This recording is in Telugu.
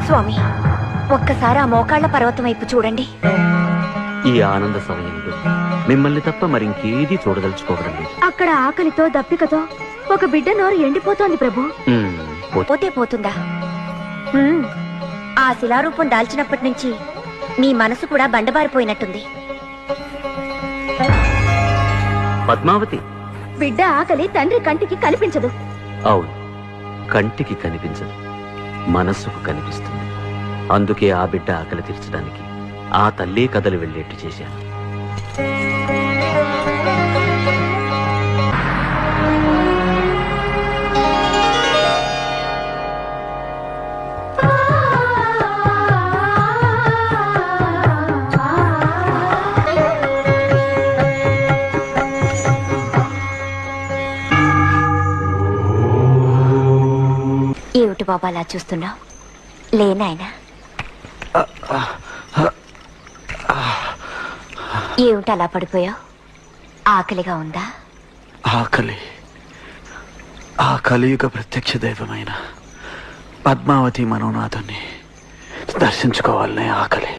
స్వామి, ఒక్కసారి ఆ మోకాళ్ల పర్వతం వైపు చూడండి. ఈ ఆనంద సమయంలో మిమ్మల్ని తప్ప మరింకేదీ చూడదలుచుకోవడం లేదు. అక్కడ ఆకలితో దప్పికతో ఒక బిడ్డ నోరు ఎండిపోతోంది ప్రభు. పోతే పోతుందా? ఆ శిలారూపం దాల్చినప్పటి నుంచి నీ మనసు కూడా బండబారిపోయినట్టుంది. పద్మావతి, బిడ్డ ఆకలి తండ్రి కంటికి కనిపించదు. అవును, కంటికి కనిపించదు, మనస్సుకు కనిపిస్తుంది. అందుకే ఆ బిడ్డ ఆకలి తీర్చడానికి ఆ తల్లే కథలు వెళ్ళేట్టు చేశాను. ఏమిటి బాబా అలా చూస్తున్నావు? లేనాయనా, ఏమిటి అలా పడిపోయావు? ఆకలిగా ఉందా? ఆకలి ఆ కలియుగ ప్రత్యక్ష దైవమైన పద్మావతి మనోనాథుని దర్శించుకోవాలనే ఆకలి.